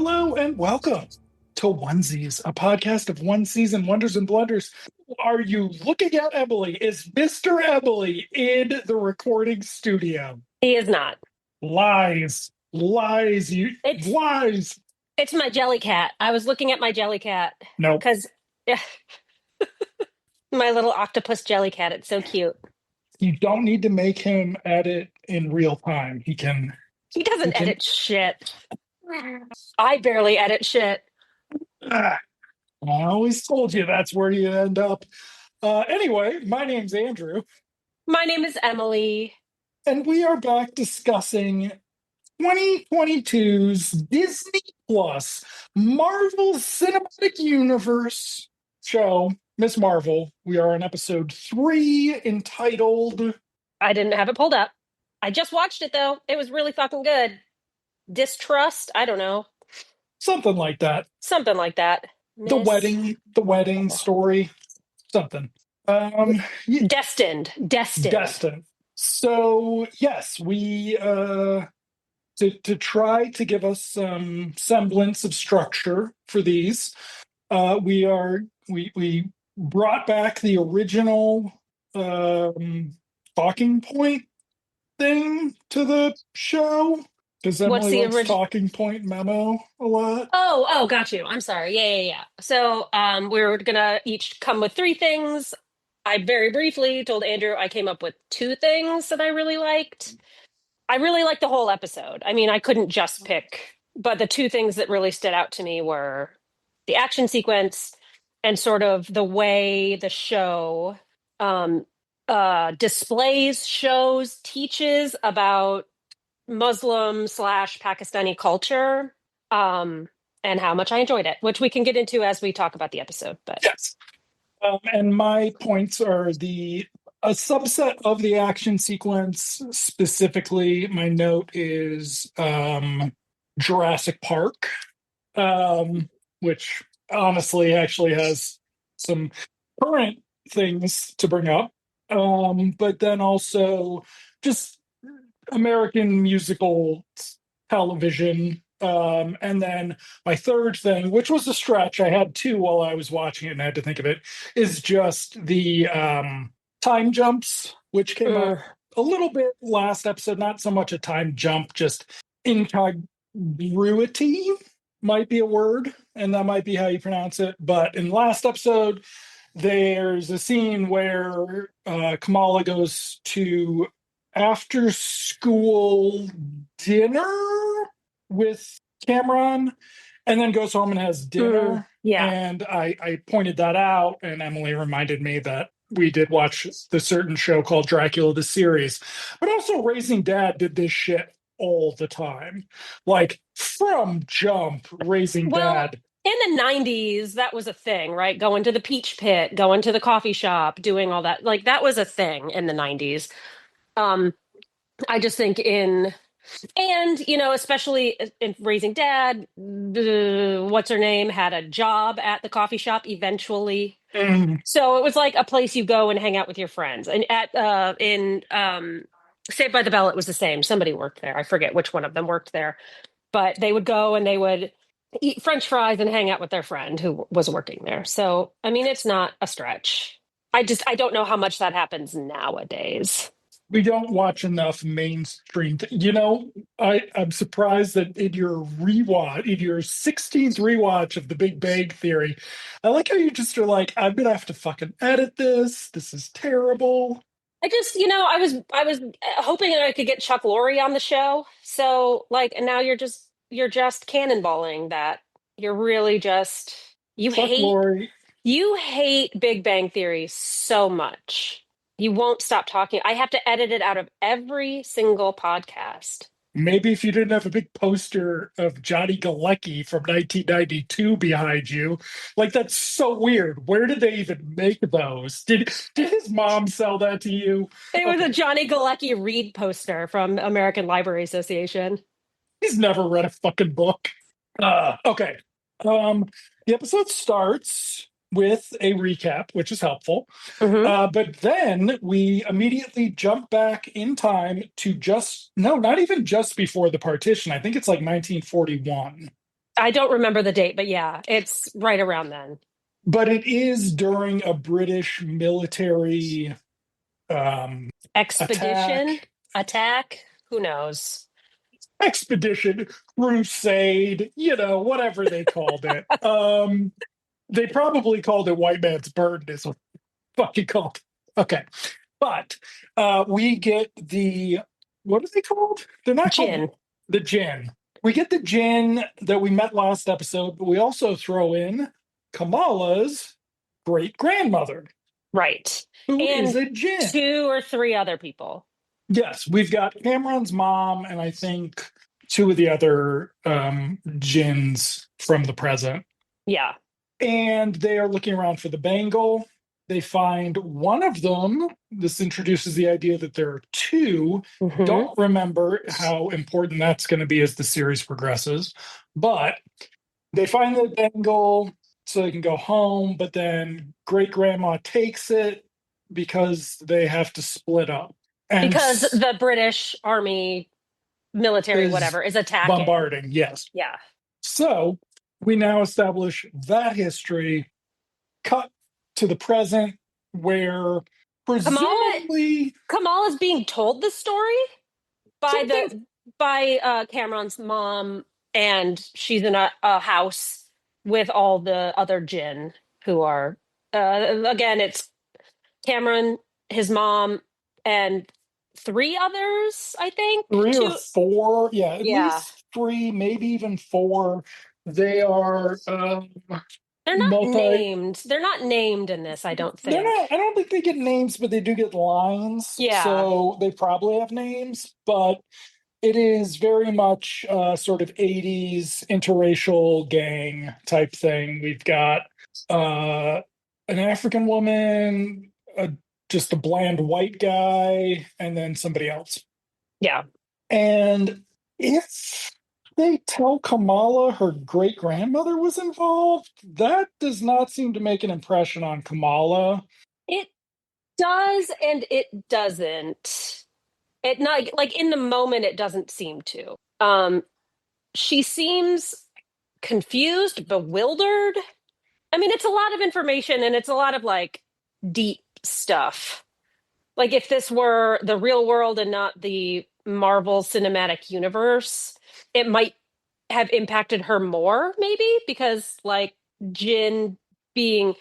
Hello and welcome to Onesies, a podcast of one season wonders and blunders. Are you looking at Emily? Is Mr. Emily in the recording studio? He is not. Lies, lies, you It's lies. it's my jelly cat. I was looking at my jelly cat No, because my little octopus jelly cat. It's so cute. you don't need to make him edit in real time. He can, He he doesn't can. edit shit. I barely edit shit. Ah, I always told you that's where you end up. Anyway, my name's Andrew, My name is Emily. and we are back discussing 2022's Disney Plus Marvel Cinematic Universe show, Miss Marvel. We are on episode 3 entitled I didn't have it pulled up. I just watched it though. It was really fucking good. Distrust? I don't know. something like that. Something like that. Miss The wedding story, something. Yeah, Destined. Destin. So yes, we to try to give us some semblance of structure for these. We brought back the original talking point thing to the show because What's Emily the likes original? talking point memo a lot. Oh, got you. I'm sorry. Yeah. So, we were gonna each come with three things. I very briefly told Andrew I came up with two things that I really liked. I really liked the whole episode. I mean, I couldn't just pick, but the two things that really stood out to me were the action sequence and sort of the way the show um, displays, shows, teaches about Muslim slash Pakistani culture, and how much I enjoyed it, which we can get into as we talk about the episode. But Yes. And my points are a subset of the action sequence. Specifically, my note is Jurassic Park, which honestly actually has some current things to bring up. But then also just American musical television. And then my third thing, which was a stretch, I had two while I was watching it and I had to think of it, is just the time jumps, which came up mm, a little bit last episode. Not so much a time jump, just incongruity might be a word, and that might be how you pronounce it. But in last episode, there's a scene where Kamala goes to after school dinner with Cameron and then goes home and has dinner. yeah. And I pointed that out, and Emily reminded me that we did watch the certain show called Dracula the series. But also, Raising Dad did this shit all the time. Like, from jump, Raising Well, Dad. in the 90s, that was a thing, right? Going to the Peach Pit, going to the coffee shop, doing all that. Like that was a thing in the 90s. Um, I just think especially in Raising Dad, what's her name had a job at the coffee shop eventually. Mm, So it was like a place you go and hang out with your friends. And at in Saved by the Bell, it was the same. Somebody worked there. I forget which one of them worked there, but they would go and they would eat French fries and hang out with their friend who was working there. So I mean, it's not a stretch. I don't know how much that happens nowadays. we don't watch enough mainstream. I'm surprised that in your 16th rewatch of The Big Bang Theory, I like how you just are like, I'm gonna have to fucking edit this. This is terrible. I just, I was hoping that I could get Chuck Lorre on the show. So like, and now you're just cannonballing that. You're really just you Chuck hate Lorre. you hate Big Bang Theory so much. You won't stop talking. I have to edit it out of every single podcast. Maybe if you didn't have a big poster of Johnny Galecki from 1992 behind you, like that's so weird. Where did they even make those? Did his mom sell that to you? It was a Okay, Johnny Galecki Read poster from American Library Association. he's never read a fucking book. Okay. Um, the episode starts with a recap, which is helpful. Hmm. But then we immediately jump back in time to not even just before the partition. I think it's like 1941. I don't remember the date, but yeah, it's right around then. But it is during a British military um, Expedition, attack, attack, who knows? expedition, crusade, whatever they called it. They probably called it White Man's Burden, is what they fucking called it. Okay. But we get what are they called? They're not called Gin, the gin. We get the gin that we met last episode, but we also throw in Kamala's great grandmother, right. who is And a gin. two or three other people. Yes, we've got Cameron's mom, and I think two of the other gins from the present. Yeah. And they are looking around for the bangle. They find one of them. This introduces the idea that there are two. Hmm. Don't remember how important that's going to be as the series progresses. But they find the bangle so they can go home, but then great grandma takes it because they have to split up and Because the British army, military, is whatever, is attacking. bombarding. Yes. Yeah. So we now establish that history, cut to the present, where Kamala presumably Kamala's being told the story by something. Cameron's mom, and she's in a house with all the other Jinn who are again, it's Cameron, his mom, and three others, I think. Three or Two, four, yeah, at yeah. least three, maybe even four. They are They're not multi. named. They're not named in this, I don't They're think. not. I don't think they get names, but they do get lines. Yeah. So they probably have names. But it is very much sort of '80s interracial gang type thing. We've got uh, an African woman, just a bland white guy, and then somebody else. Yeah. And if they tell Kamala her great grandmother was involved, that does not seem to make an impression on Kamala. It does and it doesn't. It not like in the moment it doesn't seem to. She seems confused, bewildered. I mean, it's a lot of information and it's a lot of like deep stuff. Like if this were the real world and not the Marvel Cinematic Universe, it might have impacted her more, maybe because like Jin being,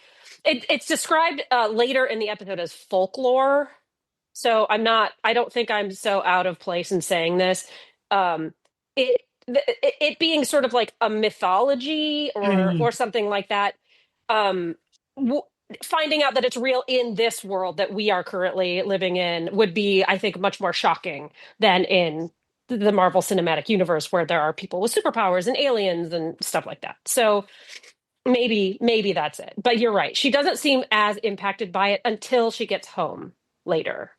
it's described later in the episode as folklore. So I don't think I'm so out of place in saying this. Um, it being sort of like a mythology or Mm, something like that. Um, w- Finding out that it's real in this world that we are currently living in would be, I think, much more shocking than in the Marvel Cinematic Universe, where there are people with superpowers and aliens and stuff like that. So maybe that's it. But you're right. She doesn't seem as impacted by it until she gets home later.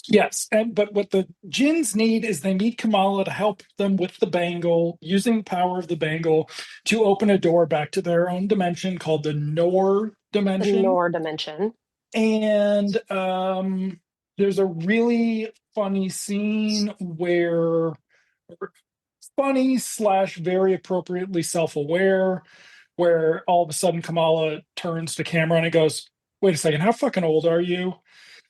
yes, and but what the Jinns need is they need Kamala to help them with the bangle, using the power of the bangle to open a door back to their own dimension called the Nor The dimension. Nor dimension. And there's a really funny scene where funny slash very appropriately self-aware, where all of a sudden Kamala turns to Cameron and goes, "Wait a second, how fucking old are you?"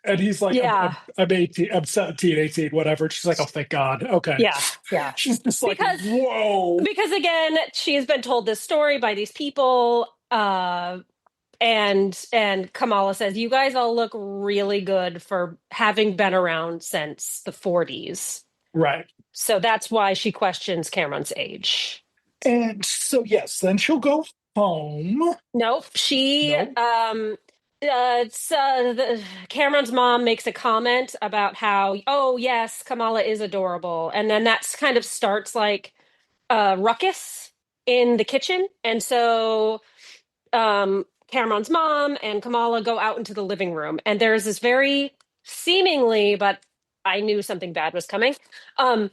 And he's like, Yeah. I'm 18, I'm 17, 18, whatever. She's like, "Oh, thank God." Okay. Yeah. Yeah. She's just like, Because whoa. again, she has been told this story by these people, and Kamala says, "You guys all look really good for having been around since the 40s." Right. So that's why she questions Cameron's age. And so, yes, then she'll go home. Nope. She No. Cameron's mom makes a comment about how, oh yes, Kamala is adorable, and then that's kind of starts like a ruckus in the kitchen, and so Cameron's mom and Kamala go out into the living room, and there's this very seemingly, but I knew something bad was coming. Um,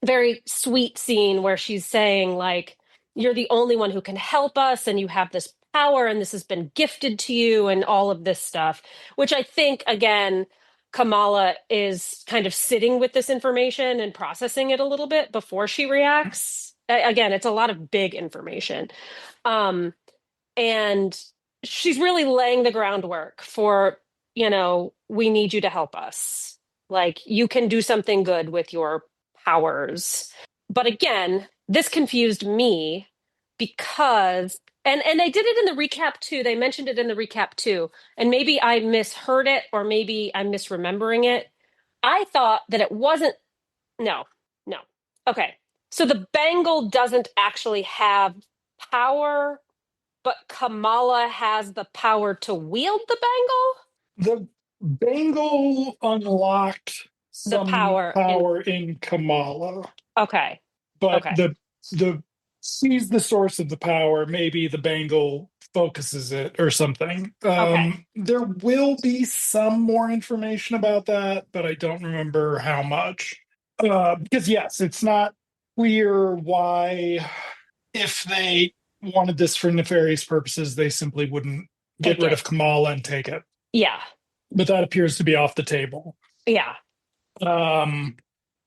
Very sweet scene where she's saying like, you're the only one who can help us and you have this power and this has been gifted to you and all of this stuff, which I think again Kamala is kind of sitting with this information and processing it a little bit before she reacts. again, it's a lot of big information. Um, and she's really laying the groundwork for, we need you to help us. Like, you can do something good with your powers. But again, this confused me because, and they did it in the recap too. They mentioned it in the recap too. And maybe I misheard it, or maybe I'm misremembering it. I thought that it wasn't, no, no. Okay. So the bangle doesn't actually have power, but Kamala has the power to wield the bangle? The bangle unlocked The some power in, power in Kamala, okay. but Okay. the she's the source of the power. Maybe the bangle focuses it or something. Okay. There will be some more information about that, but I don't remember how much. Because yes, it's not clear why, if they wanted this for nefarious purposes, they simply wouldn't get Take rid it. of Kamala and take it. Yeah. But that appears to be off the table. Yeah. Um,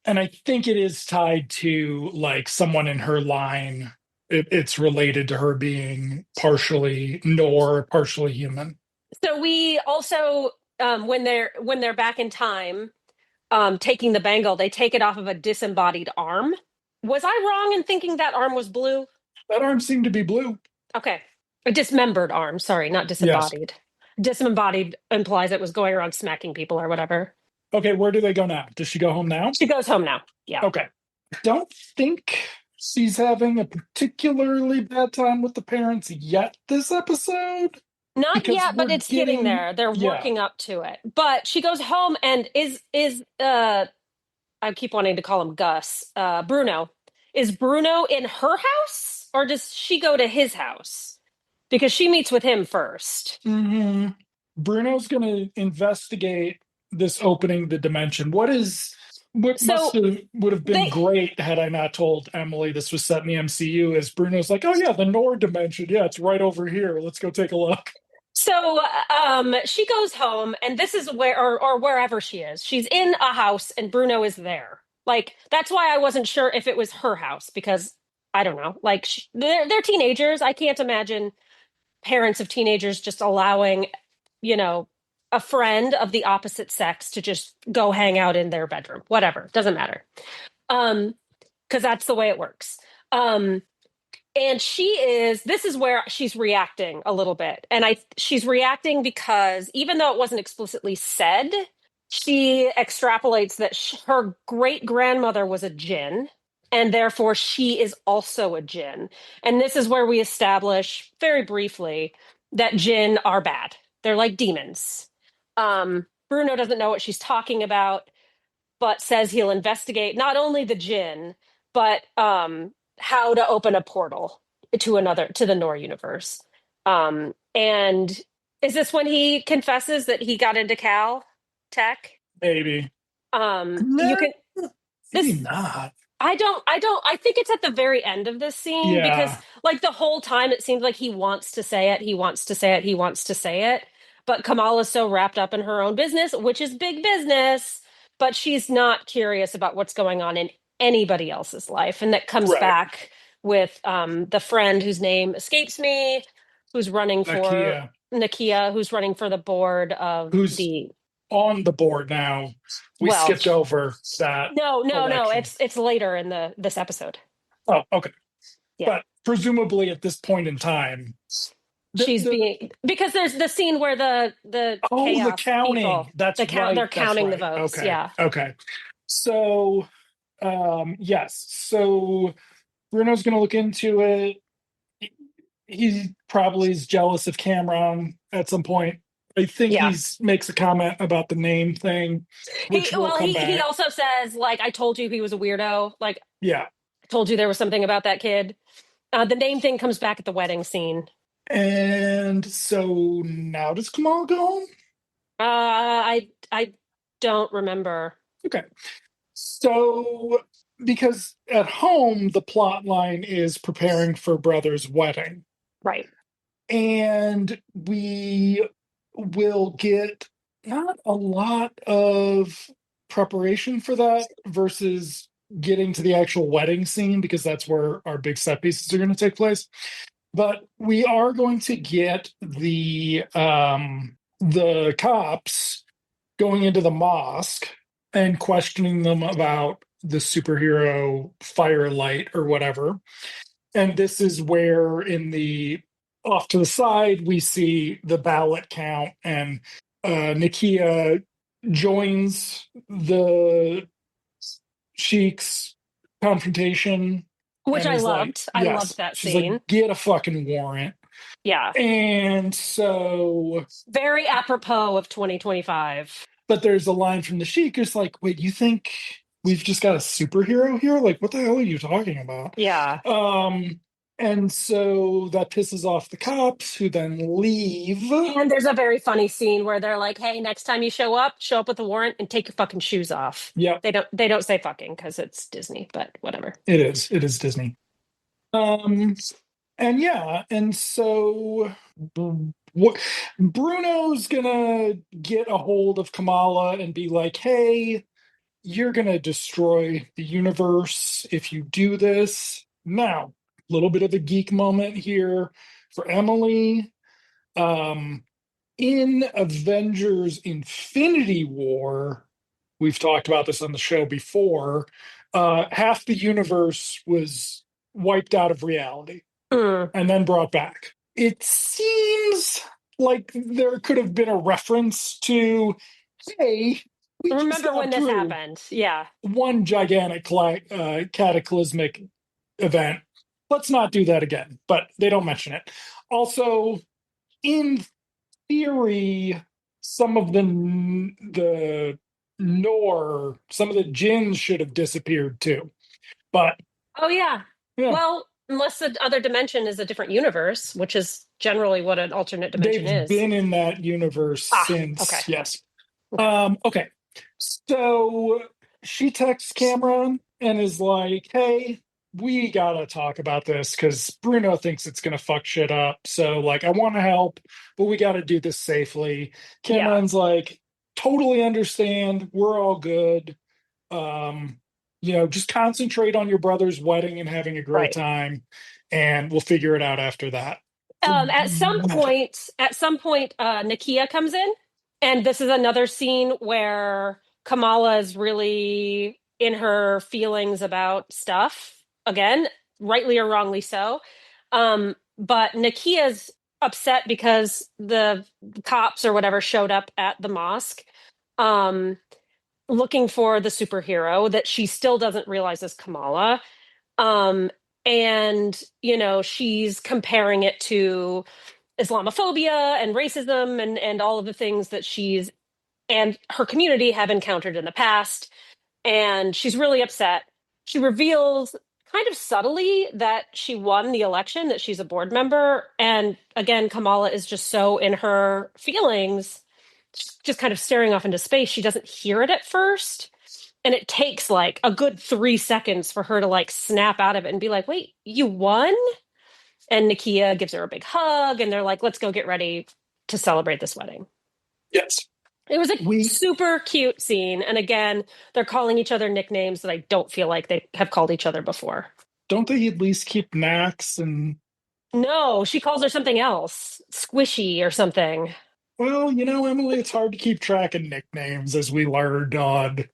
and I think it is tied to like someone in her line. It's related to her being partially Nor, partially human. So we also, when they're back in time, taking the bangle, they take it off of a disembodied arm. Was I wrong in thinking that arm was blue? That arm seemed to be blue. Okay. A dismembered arm, sorry, not Yes. disembodied. Disembodied implies it was going around smacking people or whatever. Okay, where do they go now? Does she go home now? She goes home now. Yeah. Okay. Don't think she's having a particularly bad time with the parents yet this episode, Not because yet, but we're it's getting getting, there. They're yeah. working up to it. But she goes home and is I keep wanting to call him Gus. Bruno. Is Bruno in her house or does she go to his house? Because she meets with him first. hmm Bruno's going to investigate this opening the dimension. What must So have would have been they great had I not told Emily this was set in the MCU, is Bruno's like, oh yeah, the Nord dimension. Yeah, it's right over here. Let's go take a look. so she goes home and this is where or wherever she is. She's in a house and Bruno is there. Like that's why I wasn't sure if it was her house because I don't know. Like they're teenagers. I can't imagine parents of teenagers just allowing, you know, a friend of the opposite sex to just go hang out in their bedroom. Whatever, doesn't matter. Um, because that's the way it works. Um, and this is where she's reacting a little bit. And she's reacting because even though it wasn't explicitly said, she extrapolates that her great grandmother was a djinn and therefore she is also a djinn. And this is where we establish very briefly that djinn are bad. They're like demons. Bruno doesn't know what she's talking about, but says he'll investigate not only the djinn, but how to open a portal to the Nor universe. And is this when he confesses that he got into Cal Tech? Maybe. You No, can maybe this not. I think it's at the very end of this scene because Yeah, like the whole time it seems like he wants to say it, he wants to say it, he wants to say it. But Kamala's so wrapped up in her own business, which is big business, but she's not curious about what's going on in anybody else's life. And that comes right. back with the friend whose name escapes me, who's running for Nakia, Nakia, who's running for the board of who's the on the board now. We well, skipped over that no, election. it's later in the this episode. Oh, okay. Yeah. But presumably at this point in time, She's the being because there's the scene where the oh, the chaos counting. people That's they're right. That's counting the right. votes. Okay. Yeah. Okay. So, yes. So Bruno's going to look into it. He probably is jealous of Cameron at some point. I think Yeah. he's makes a comment about the name thing, He which will well come he back. also says like I told you he was a weirdo. Like Yeah. I told you there was something about that kid. The name thing comes back at the wedding scene. And so now does Kamal go home? I don't remember. Okay. So, because at home, the plot line is preparing for brother's wedding. Right. And we will get not a lot of preparation for that versus getting to the actual wedding scene because that's where our big set pieces are going to take place. But we are going to get the cops going into the mosque and questioning them about the superhero firelight or whatever. And this is where, in the off to the side, we see the ballot count, and Nakia joins the Sheik's confrontation Which and I is like, loved. I loved yes, that she's like, scene. get a fucking warrant. Yeah. And so, Very apropos of 2025. but there's a line from the Sheik who's like, wait, you think we've just got a superhero here? Like, what the hell are you talking about? Yeah. Um, and so that pisses off the cops, who then leave. And there's a very funny scene where they're like, "Hey, next time you show up with a warrant and take your fucking shoes off." Yep, They don't say fucking because it's Disney, but whatever. it is. It is Disney. Um, and yeah, and so what, Bruno's gonna get a hold of Kamala and be like, hey, you're gonna destroy the universe if you do this. Now, a little bit of a geek moment here for Emily. Um, in Avengers Infinity War, we've talked about this on the show before, half the universe was wiped out of reality Mm. and then brought back. It seems like there could have been a reference to, hey, we just Remember when got this through happened? Yeah. one gigantic cataclysmic event. Let's not do that again, but they don't mention it. Also, in theory, some of the some of the jinns should have disappeared too. But Oh yeah. yeah, Well, unless the other dimension is a different universe, which is generally what an alternate dimension they've is. been in that universe Ah, okay. since, yes. Okay. Okay. So she texts Cameron and is like, hey, we gotta talk about this because Bruno thinks it's gonna fuck shit up. So, like, I want to help, but we gotta do this safely. Yeah. Cameron's like, totally understand. We're all good. Um, just concentrate on your brother's wedding and having a great Right. time, and we'll figure it out after that. At some point, Nakia comes in, and this is another scene where Kamala is really in her feelings about stuff again, rightly or wrongly so. But Nakia's upset because the cops or whatever showed up at the mosque, um, looking for the superhero that she still doesn't realize is Kamala. Um, and she's comparing it to Islamophobia and racism and all of the things that she's and her community have encountered in the past. And she's really upset. She reveals kind of subtly that she won the election, that she's a board member. And again, Kamala is just so in her feelings, just kind of staring off into space. She doesn't hear it at first. And it takes like a good 3 seconds for her to like snap out of it and be like, wait, you won? And Nakia gives her a big hug, and they're like, let's go get ready to celebrate this wedding. Yes, It was a we super cute scene. And again, they're calling each other nicknames that I don't feel like they have called each other before. don't they at least keep Max and No, she calls her something else, Squishy or something. well, Emily, it's hard to keep track of nicknames as we learned on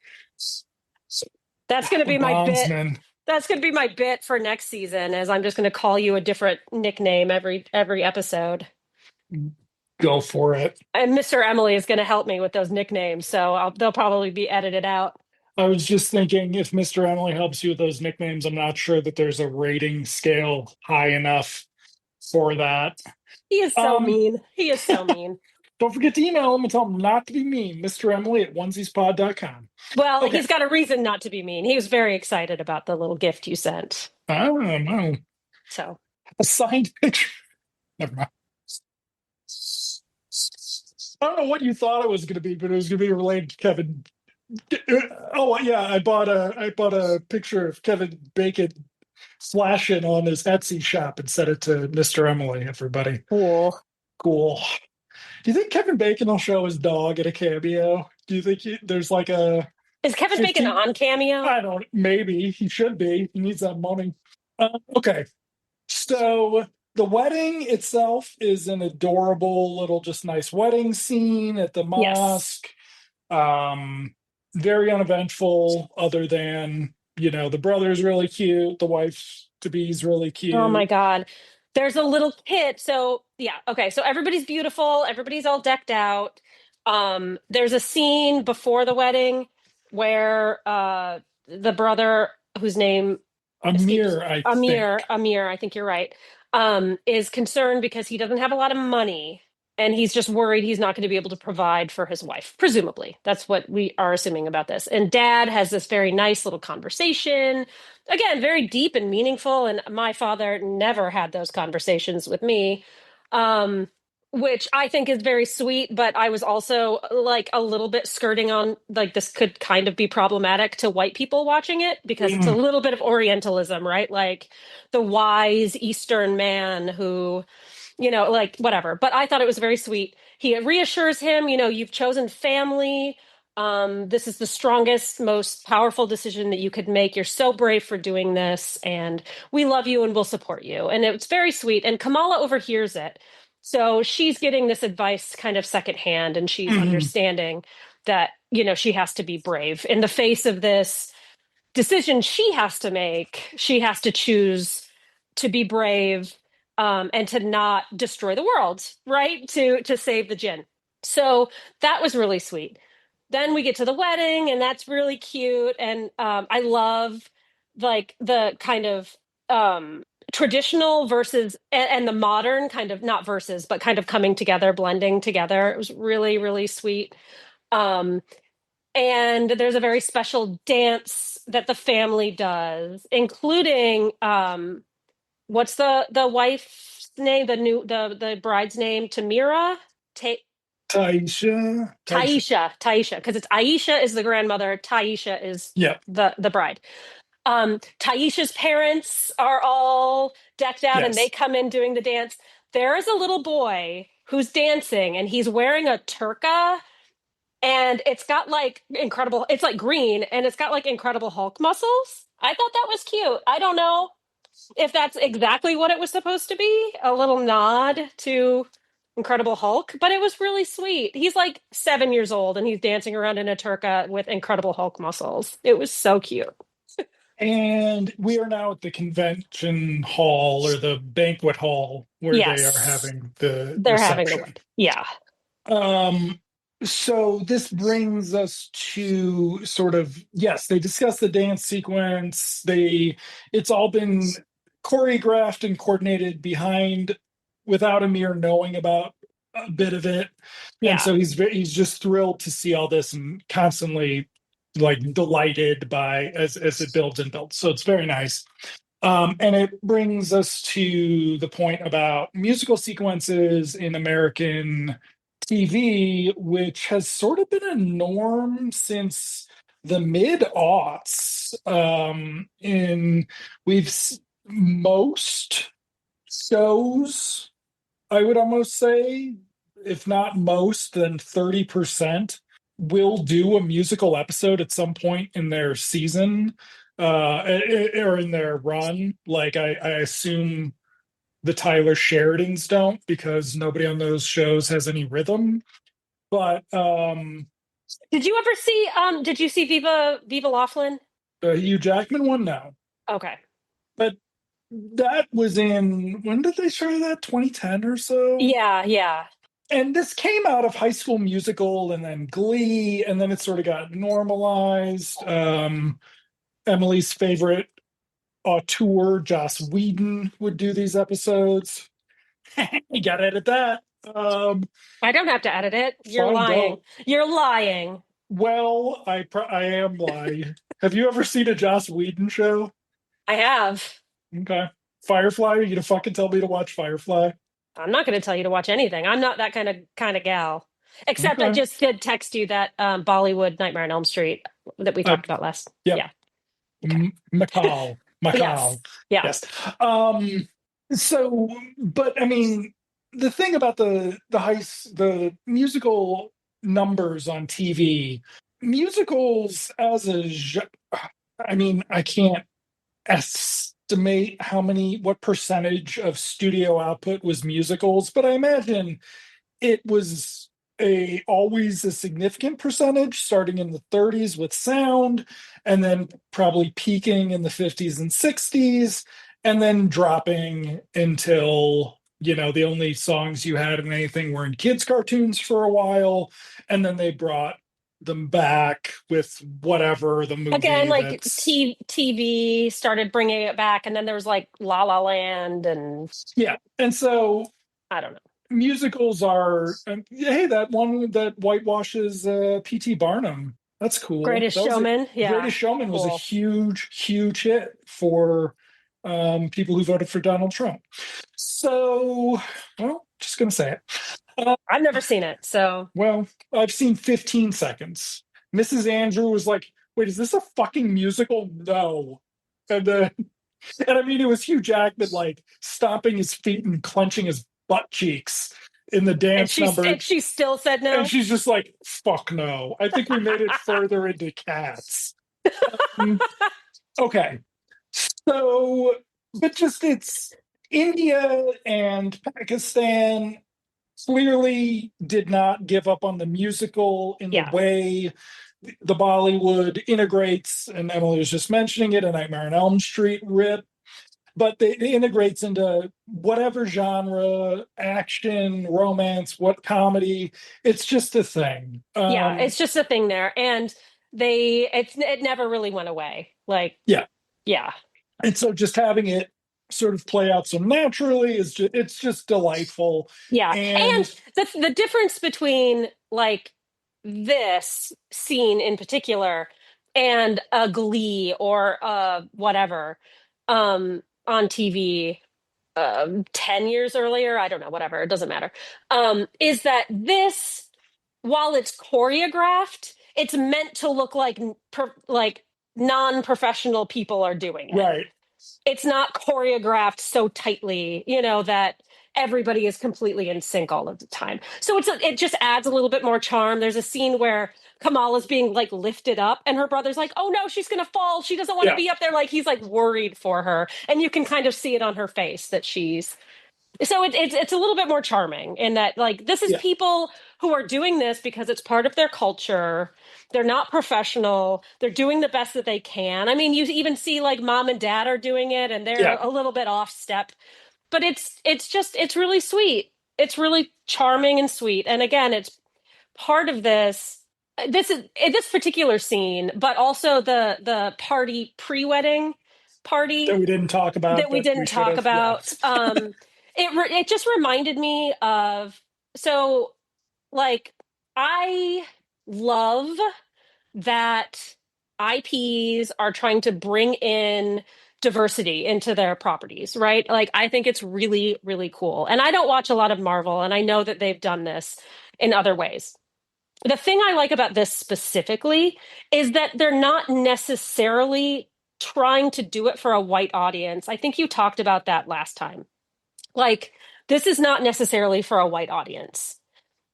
That's going to be my bit. Bondsman. That's going to be my bit for next season, as I'm just going to call you a different nickname every episode. Go for it. And Mr. Emily is going to help me with those nicknames, so they'll probably be edited out. I was just thinking if Mr. Emily helps you with those nicknames, I'm not sure that there's a rating scale high enough for that. He is so Um, mean. He is so mean. don't forget to email him and tell him not to be mean. Mr. Emily at onesiespod.com. Well, Okay. he's got a reason not to be mean. He was very excited about the little gift you sent. I don't know. So, A signed picture. Never mind. I don't know what you thought it was going to be, but it was going to be related to Kevin. Oh yeah, I bought a picture of Kevin Bacon flashing on his Etsy shop and sent it to Mr. Emily. Everybody, cool. cool. Do you think Kevin Bacon will show his dog at a cameo? Do you think there's like a Is Kevin Bacon 15. on Cameo? I don't, maybe he should be. He needs that money. Okay. So the wedding itself is an adorable little, just nice wedding scene at the Yes. mosque. Um, Very uneventful, other than, the brother's really cute, the wife to be's really Oh my cute. God. There's a little kid. So yeah, okay. So everybody's beautiful, everybody's all decked out. There's a scene before the wedding where the brother whose name escapes Amir, I think. Amir, I think you're right, is concerned because he doesn't have a lot of money and he's just worried he's not going to be able to provide for his wife. Presumably, that's what we are assuming about this. And dad has this very nice little conversation, again, very deep and meaningful. And my father never had those conversations with me. Um, which I think is very sweet, but I was also like a little bit skirting on like this could kind of be problematic to white people watching it because it's a Mm, little bit of Orientalism, right? Like the wise Eastern man who, like whatever. But I thought it was very sweet. He reassures him, you've chosen family. This is the strongest, most powerful decision that you could make. You're so brave for doing this, and we love you and we'll support you. And it's very sweet. And Kamala overhears it. So she's getting this advice kind of secondhand, and she's mhm. understanding that, she has to be brave in the face of this decision she has to make. She has to choose to be brave, and to not destroy the world, right? To save the jinn. So that was really sweet. Then we get to the wedding, and that's really cute. And I love like the kind of traditional versus and the modern kind of not versus, but kind of coming together, blending together. It was really, really sweet. Um, and there's a very special dance that the family does, including what's the wife's name, the bride's name, Tamira, Ta- Taisha. Taisha, because it's Aisha is the grandmother, Taisha is Yeah. the bride. Taisha's parents are all decked out, and they Yes. come in doing the dance. There is a little boy who's dancing, and he's wearing a turqa, and it's got like incredible, it's like green and it's got like Incredible Hulk muscles. I thought that was cute. I don't know if that's exactly what it was supposed to be, a little nod to Incredible Hulk, but it was really sweet. He's like 7 years old and he's dancing around in a turqa with Incredible Hulk muscles. It was so cute. And we are now at the convention hall or the banquet hall where they are Yes, having the they're having the reception. word. Yeah. Um, so this brings us to sort of, yes, they discuss the dance sequence. It's all been choreographed and coordinated behind without Amir knowing about a bit of it. And Yeah. so he's just thrilled to see all this and constantly like delighted by as it builds and builds. So it's very nice. And it brings us to the point about musical sequences in American TV, which has sort of been a norm since the mid aughts. In we've most shows, I would almost say, if not most, then 30% will do a musical episode at some point in their season, or in their run. Like I assume the Tyler Sheridans don't because nobody on those shows has any rhythm. But Did you ever see did you see Viva Laughlin? the Hugh Jackman one, no. Okay. But that was in, when did they show that? 2010 or so? Yeah, yeah. And this came out of High School Musical and then Glee, and then it sort of got normalized. Emily's favorite auteur, Joss Whedon, would do these episodes. You gotta edit that. I don't have to edit it. You're Fine, lying. go. You're lying. Well, I am lying. Have you ever seen a Joss Whedon show? I have. Okay. Firefly? Are you gonna fucking tell me to watch Firefly? I'm not going to tell you to watch anything. I'm not that kind of gal. Except I Okay. just did text you that Bollywood Nightmare on Elm Street that we Uh, talked about last. yep. Yeah. Okay. Yes. Macau. Yeah. Yes. So, but I mean, the thing about the musical numbers on TV, musicals as a I mean, I can't estimate what percentage of studio output was musicals, but I imagine it was a always a significant percentage starting in the 30s with sound, and then probably peaking in the 50s and 60s, and then dropping until, the only songs you had in anything were in kids cartoons for a while, and then they brought them back with whatever the Again, movie like that's. TV started bringing it back, and then there was like La La Land, and Yeah, and so I don't know, musicals are, hey, that one that whitewashes PT Barnum, that's cool. Greatest That was a Showman. Yeah, Greatest Showman was a cool. huge hit for people who voted for Donald Trump. So, well, just gonna say it. uh, I've never seen it, so well, I've seen 15 seconds. Mrs. Andrew was like, wait, is this a fucking musical? No. And and I mean, it was Hugh Jackman like stomping his feet and clenching his butt cheeks in the and dance she's number. and she still said And no. she's just like, fuck no. I think we made it further into Cats. Mm, okay. So, but just it's India and Pakistan clearly did not give up on the musical in the Yeah, way the Bollywood integrates, and Emily was just mentioning it, a Nightmare on Elm Street rip, but it integrates into whatever genre, action, romance, what comedy. It's just a thing. yeah, it's just a thing there, and it never really went away. Like, Yeah, yeah, and so just having it sort of play out so naturally is just delightful. yeah, and And the difference between like this scene in particular and a Glee or whatever on TV 10 years earlier, I don't know, whatever, it doesn't matter, is that this, while it's choreographed, it's meant to look like like non-professional people are doing it. right, It's not choreographed so tightly, that everybody is completely in sync all of the time. So it just adds a little bit more charm. There's a scene where Kamala's being like lifted up and her brother's like, "Oh no, she's going to fall. She doesn't want to yeah, be up there." Like he's like worried for her, and you can kind of see it on her face that she's so it's a little bit more charming in that like this is yeah, people who are doing this because it's part of their culture. They're not professional. They're doing the best that they can. I mean, you even see like mom and dad are doing it and they're yeah. a little bit off step, but it's really sweet. It's really charming and sweet. And again, it's part of this is this particular scene, but also the party pre-wedding That party we didn't talk about that we that we didn't should talk have. Yeah, about. It just reminded me of, so like I love that IPs are trying to bring in diversity into their properties, right? Like I think it's really really cool. And I don't watch a lot of Marvel, and I know that they've done this in other ways. The thing I like about this specifically is that they're not necessarily trying to do it for a white audience. I think you talked about that last time. Like, this is not necessarily for a white audience.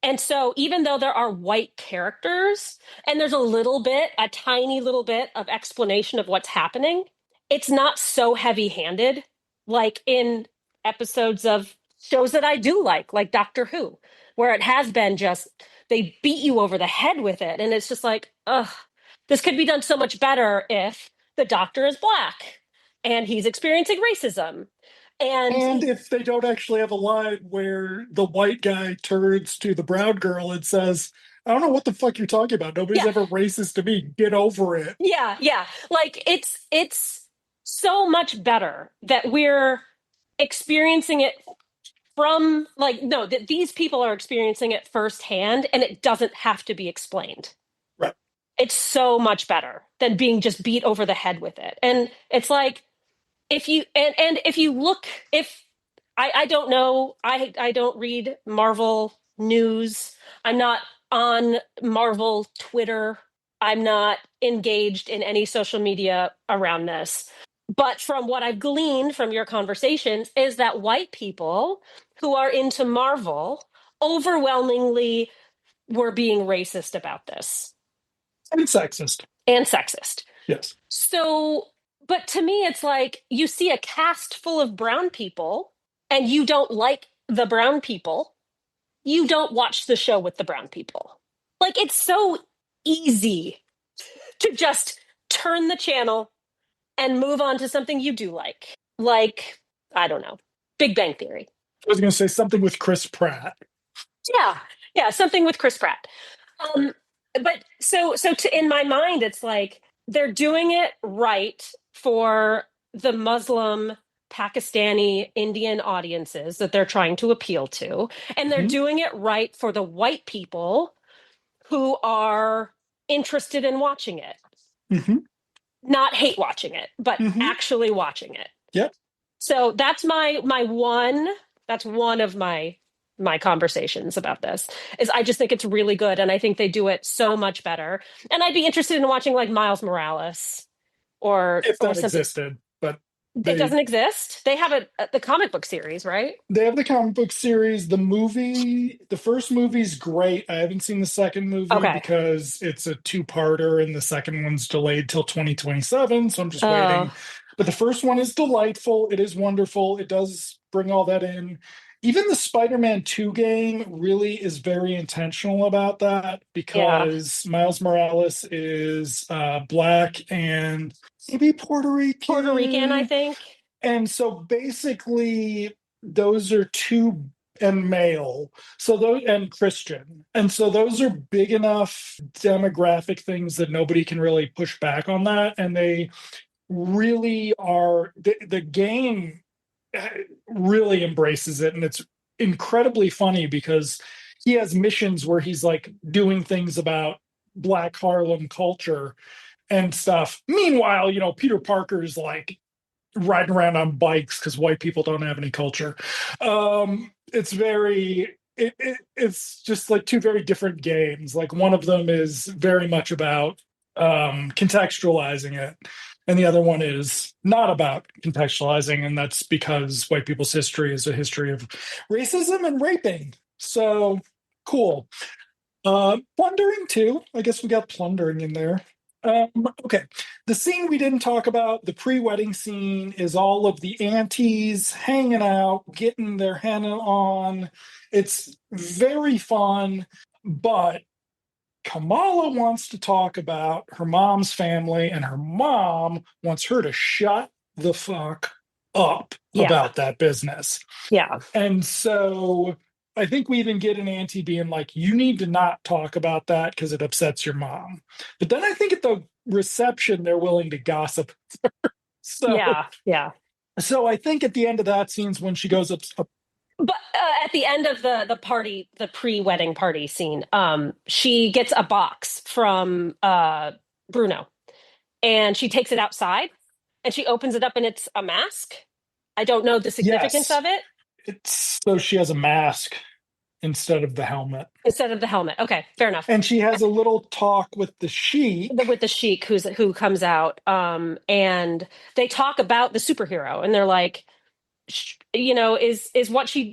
And so, even though there are white characters and there's a tiny little bit of explanation of what's happening, it's not so heavy handed like in episodes of shows that I do like Doctor Who, where it has been just they beat you over the head with it. And it's just like, ugh, this could be done so much better if the doctor is black and he's experiencing racism. And and if they don't actually have a line where the white guy turns to the brown girl and says, I don't know what the fuck you're talking about. Nobody's yeah, ever racist to me. Get over it. yeah. Like it's so much better that we're experiencing it from like no, that these people are experiencing it firsthand and it doesn't have to be explained. Right. It's so much better than being just beat over the head with it. And it's like if you and if you look if I don't know, I don't read Marvel news. I'm not on Marvel Twitter. I'm not engaged in any social media around this. But from what I've gleaned from your conversations is that white people who are into Marvel overwhelmingly were being racist about this. And sexist. and sexist. Yes. So, but to me, it's like you see a cast full of brown people and you don't like the brown people, you don't watch the show with the brown people. Like, it's so easy to just turn the channel and move on to something you do like. Like, I don't know, Big Bang Theory. I was going to say something with Chris Pratt. Yeah, yeah, something with Chris Pratt. Um, but in my mind, it's like they're doing it right for the Muslim, Pakistani, Indian audiences that they're trying to appeal to, and they're Hmm. doing it right for the white people who are interested in watching it, Hmm. not hate watching it, but Hmm. actually watching it. Yep. So that's my one. That's one of my conversations about this is I just think it's really good, and I think they do it so much better. And I'd be interested in watching like Miles Morales If or that something. existed, but It they doesn't exist. They have the comic book series, right? they have the comic book series. The movie, the first movie's great. I haven't seen the second movie Okay. because it's a two-parter and the second one's delayed till 2027, so I'm just Uh, waiting. But the first one is delightful. It is wonderful. It does bring all that in. Even the Spider-Man 2 game really is very intentional about that yeah. because Miles Morales is black and maybe Puerto Puerto Rican, I Rican. think. And so basically, those are two and male. So those and Christian. And so those are big enough demographic things that nobody can really push back on that. And they really are the game really embraces it. And it's incredibly funny because he has missions where he's like doing things about Black Harlem culture and stuff. Meanwhile, Peter Parker's like riding around on bikes because white people don't have any culture. It's very it's just like two very different games. Like one of them is very much about contextualizing it, and the other one is not about contextualizing, and that's because white people's history is a history of racism and raping. So cool. Plundering too. I guess we got plundering in there. Okay. The scene we didn't talk about, the pre-wedding scene, is all of the aunties hanging out, getting their henna on. It's very fun, but Kamala wants to talk about her mom's family, and her mom wants her to shut the fuck up Yeah. about that business. Yeah. And so I think we even get an auntie being like, you need to not talk about that because it upsets your mom. But then I think at the reception, they're willing to gossip. So, Yeah. Yeah. so I think at the end of that scene's when she goes up. But at the end of the party, the pre-wedding party scene, she gets a box from Bruno, and she takes it outside, and she opens it up, and it's a mask. I don't know the significance Yes, of it. it's so she has a mask instead of the helmet. Instead of the helmet. Okay, fair enough. And she has a little talk with the sheik. With the sheik who comes out, and they talk about the superhero, and they're like, is what she's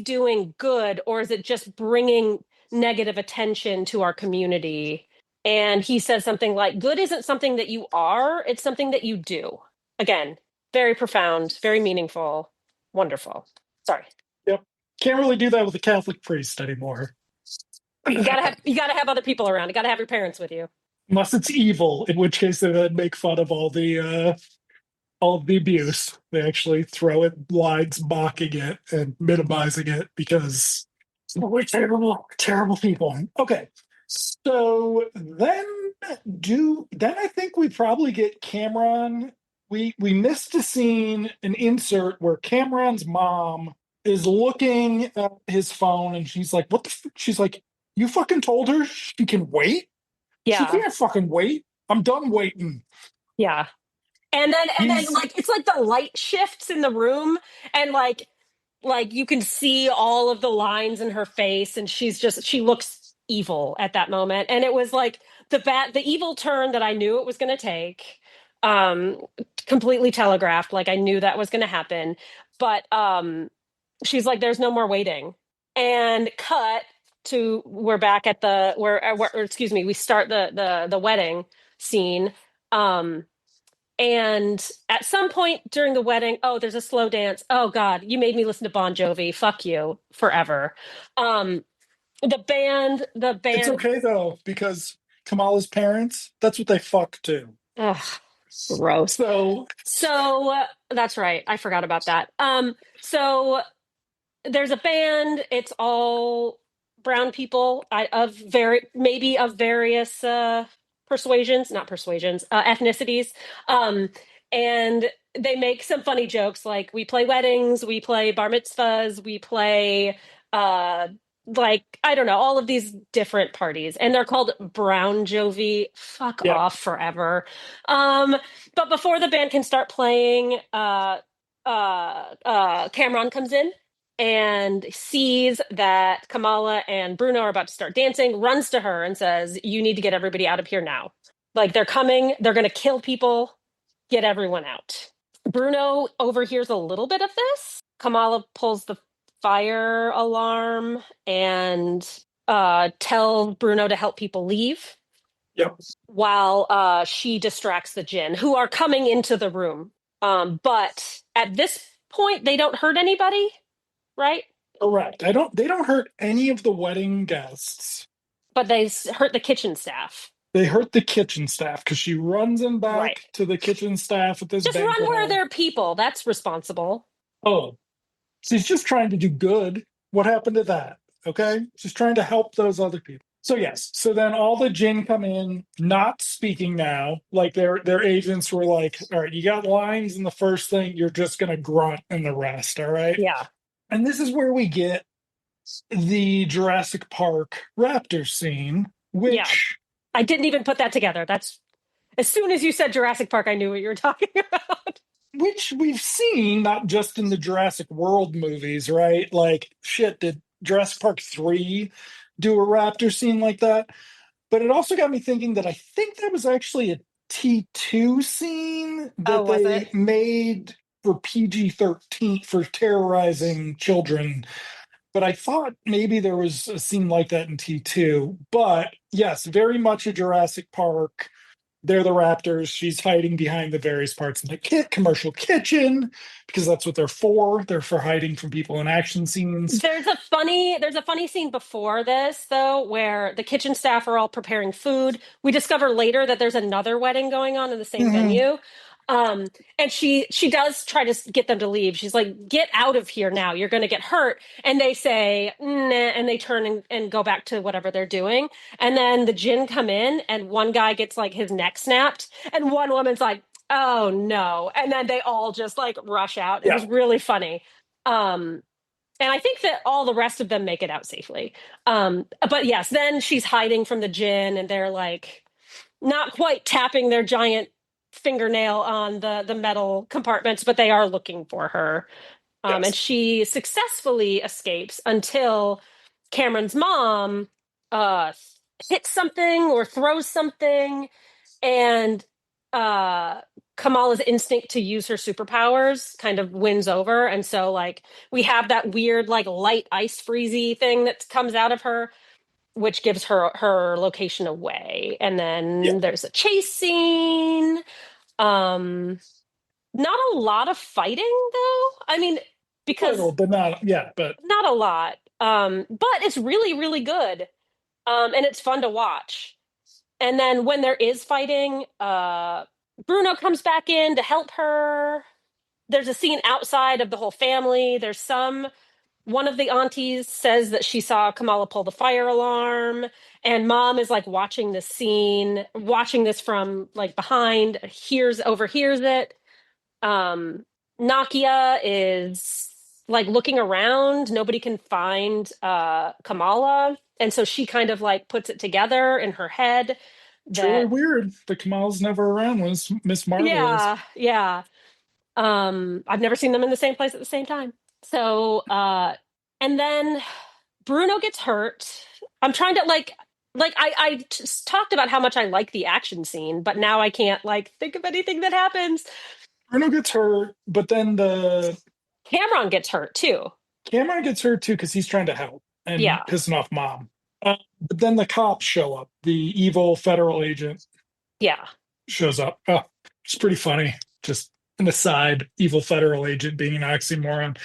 doing good, or is it just bringing negative attention to our community? And he says something like, good isn't something that you are, it's something that you do. Again, very profound, very meaningful, wonderful. Sorry. Yep. Can't really do that with a Catholic priest anymore. You gotta have other people around. You gotta have your parents with you. Unless it's evil, in which case they then make fun of all of the abuse. They actually throw it lines mocking it and minimizing it because we're terrible, terrible people. Okay. So then I think we probably get Cameron. We missed a scene, an insert where Cameron's mom is looking at his phone and she's like, she's like, you fucking told her she can wait? She Yeah, can't fucking wait. I'm done waiting. yeah. And then He's like it's like the light shifts in the room, and like you can see all of the lines in her face, and she looks evil at that moment. And it was like the evil turn that I knew it was going to take, um completely telegraphed. Like I knew that was going to happen. But she's like, there's no more waiting. And cut, we're back at the where or, excuse me, we start the wedding scene. Um, and at some point during the wedding, oh, there's a slow dance. Oh God, you made me listen to Bon Jovi. Fuck you forever. Um, the It's band. okay though, because Kamala's parents, that's what they fuck to. Ugh, gross. So, So that's right. I forgot about that. So there's a band. It's all brown people of maybe of various persuasions, not persuasions, ethnicities. Um, and they make some funny jokes like we play weddings, we play bar mitzvahs, we play uh like I don't know, all of these different parties, and they're called Brown Jovi. Fuck yeah. off forever. Um, but before the band can start playing, Cameron comes in and sees that Kamala and Bruno are about to start dancing, runs to her and says, "You need to get everybody out of here now. Like they're coming, they're going to kill people. Get everyone out." Bruno overhears a little bit of this. Kamala pulls the fire alarm and tells Bruno to help people leave Yep. while she distracts the Jinn who are coming into the room. But at this point, they don't hurt anybody, right? Correct. They don't hurt any of the wedding guests. But they hurt the kitchen staff. They hurt the kitchen staff because she runs him Right. back to the kitchen staff at this Just banquet run where hall. there are people. That's responsible. Oh, she's just trying to do good. What happened to that? Okay. She's trying to help those other people. So yes. So then all the jinn come in, not speaking now. Like their agents were like, all right, you got lines in the first thing, you're just gonna grunt in the rest. All right. Yeah. And this is where we get the Jurassic Park raptor scene, Yeah. which I didn't even put that together. That's as soon as you said Jurassic Park, I knew what you were talking about. we've seen not just in the Jurassic World movies, right? Like shit, did Jurassic Park 3 do a raptor scene like that? But it also got me thinking that I think that was actually a T2 scene Oh, that was it? they made for PG-13 for terrorizing children. But I thought maybe there was a scene like that in T2. But yes, very much a Jurassic Park. They're the Raptors. She's hiding behind the various parts of the commercial kitchen because that's what they're for. They're for hiding from people in action scenes. There's a funny scene before this though where the kitchen staff are all preparing food. We discover later that there's another wedding going on in the same Mhm. venue. Um, and she does try to get them to leave. She's like, "Get out of here now. You're going to get hurt." And they say, "Nah," and they turn and go back to whatever they're doing. And then the jinn come in and one guy gets like his neck snapped and one woman's like, "Oh no." And then they all just like rush out. It Yeah. was really funny. Um, and I think that all the rest of them make it out safely. But yes, then she's hiding from the gin, and they're like not quite tapping their giant fingernail on the metal compartments, but they are looking for her. And Yes. she successfully escapes until Cameron's mom uh, hits something or throws something, and uh Kamala's instinct to use her superpowers kind of wins over. And so like we have that weird like light ice freezy thing that comes out of her, which gives her location away. And Yeah. then there's a chase scene. Um Not a lot of fighting though. I mean, Little, because but not, yeah, but not a lot. But it's really, really good. And it's fun to watch. And then when there is fighting, Bruno comes back in to help her. There's a scene outside of the whole family. One of the aunties says that she saw Kamala pull the fire alarm, and mom is like watching this scene, watching this from like behind, overhears it. Um, Nakia is like looking around. Nobody can find Kamala. And so she kind of like puts it together in her head it's really that, weird that Kamal's never around when Miss Marvel is. yeah, yeah. I've never seen them in the same place at the same time. So, and then Bruno gets hurt. I'm trying to I just talked about how much I like the action scene, but now I can't like think of anything that happens. Bruno gets hurt, but then the Cameron gets hurt too. Cameron gets hurt too because he's trying to help and Yeah. pissing off mom. But then the cops show up. The evil federal agent Yeah. shows up. Oh, it's pretty funny. Just an aside, evil federal agent being an oxymoron.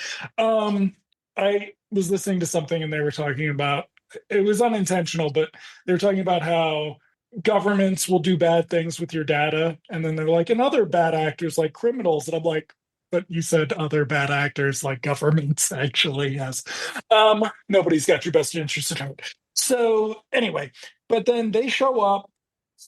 I was listening to something and they were talking about it was unintentional, but they were talking about how governments will do bad things with your data, and then they're like, and other bad actors like criminals, and I'm like, but you said other bad actors like governments actually, yes. Nobody's got your best interest at heart. So anyway, but then they show up,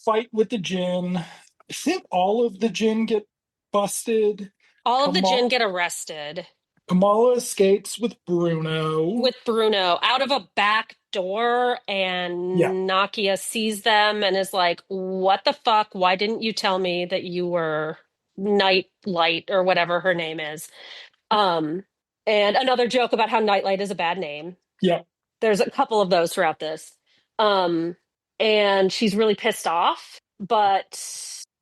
fight with the Jinn. I think all of the Jinn get busted. All of the Kamala, Jinn get arrested Kamala escapes with Bruno. with Bruno out of a back door, Yeah, and Nakia sees them and is like, "What the fuck? Why didn't you tell me that you were Nightlight or whatever her name is?" Um, and another joke about how Nightlight is a bad name. yeah. There's a couple of those throughout this. Um, and she's really pissed off, but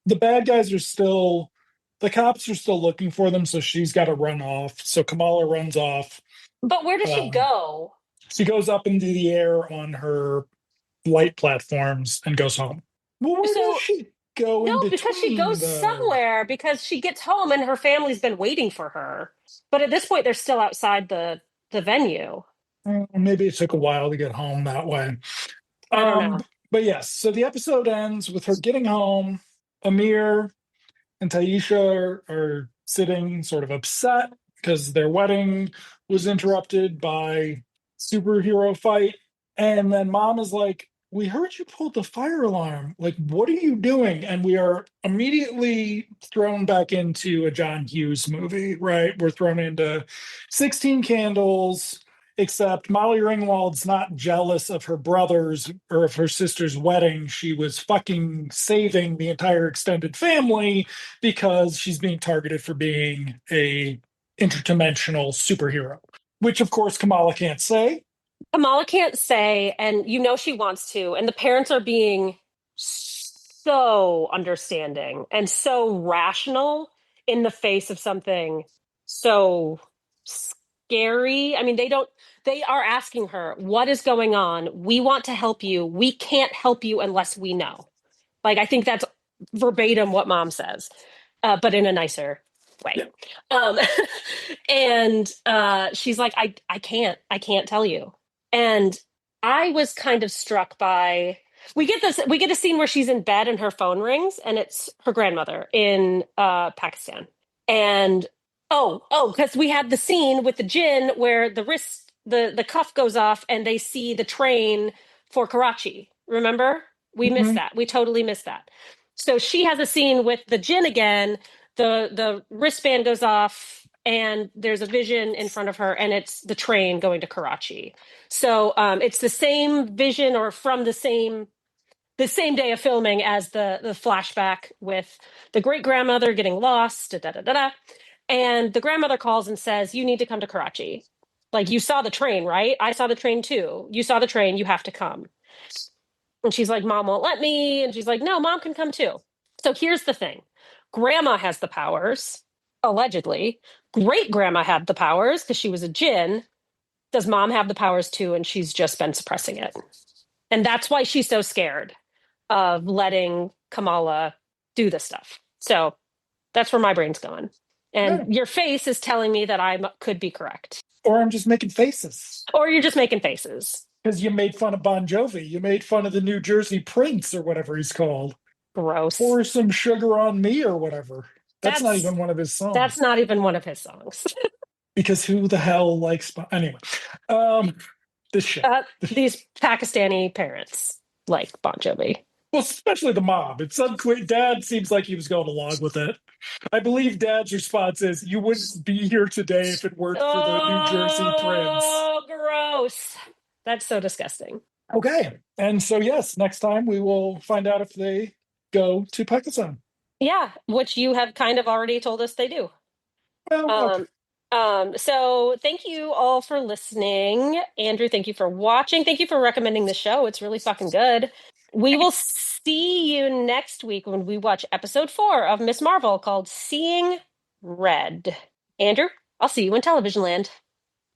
The bad guys are still, the cops are still looking for them, so she's got to run off. So Kamala runs off. where does she Um, go? she goes up into the air on her light platforms and goes home. Well, where does So she go no, in because she between, goes though? somewhere because she gets home and her family's been waiting for her. But at this point, they're still outside the venue. Maybe it took a while to get home that way. I don't Um, know. but yes, so the episode ends with her getting home. Amir and Taisha are sitting sort of upset because their wedding was interrupted by superhero fight. And then mom is like, we heard you pulled the fire alarm. Like, what are you doing? And we are immediately thrown back into a John Hughes movie, right? We're thrown into 16 Candles, except Molly Ringwald's not jealous of her brother's or of her sister's wedding. She was fucking saving the entire extended family because she's being targeted for being a interdimensional superhero, which of course Kamala can't say. Kamala can't say, and you know she wants to, and the parents are being so understanding and so rational in the face of something so scary. I mean, they are asking her, what is going on? We want to help you. We can't help you unless we know. Like, I think that's verbatim what mom says, but in a nicer way. Yeah. Um, and she's like, I can't tell you. And I was kind of struck by we get a scene where she's in bed and her phone rings, and it's her grandmother in Pakistan. And because we had the scene with the Jinn where the cuff goes off and they see the train for Karachi. Remember? We missed Mhm. that. We totally missed that. So she has a scene with the Jinn again. The wristband goes off and there's a vision in front of her, and it's the train going to Karachi. So it's the same vision or from the same day of filming as the flashback with the great grandmother getting lost, da, da, da, da, da. And the grandmother calls and says, "You need to come to Karachi. Like, you saw the train, right? I saw the train too. You saw the train. You have to come." And she's like, "Mom won't let me." And she's like, "No, mom can come too." So here's the thing: grandma has the powers, allegedly. Great grandma had the powers because she was a djinn. Does mom have the powers too? And she's just been suppressing it. And that's why she's so scared of letting Kamala do this stuff. So that's where my brain's going. And Yeah. your face is telling me that could be correct. Or I'm just making faces Or you're just making faces. because you made fun of Bon Jovi. You made fun of the New Jersey Prince or whatever he's called. Gross. Pour some sugar on me or whatever. That's not That's even one of his that's songs. not even one of his songs. Because who the hell likes anyway? Um, this shit. These Pakistani parents like Bon Jovi. Well, especially the mob. It's unclear. Dad seems like he was going along with it. I believe Dad's response is, "You wouldn't be here today if it weren't for the New Jersey Prince." Oh, gross. That's so disgusting. Okay, and so yes, next time we will find out if they go to Pakistan. Yeah, which you have kind of already told us they do. Well, okay. Um, so thank you all for listening. Andrew, thank you for watching. Thank you for recommending the show. It's really fucking good. We will see you next week when we watch episode 4 of Miss Marvel called Seeing Red. Andrew, I'll see you in Television Land.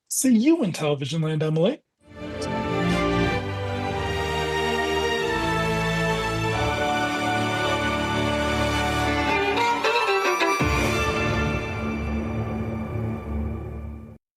See you in Television Land, Emily.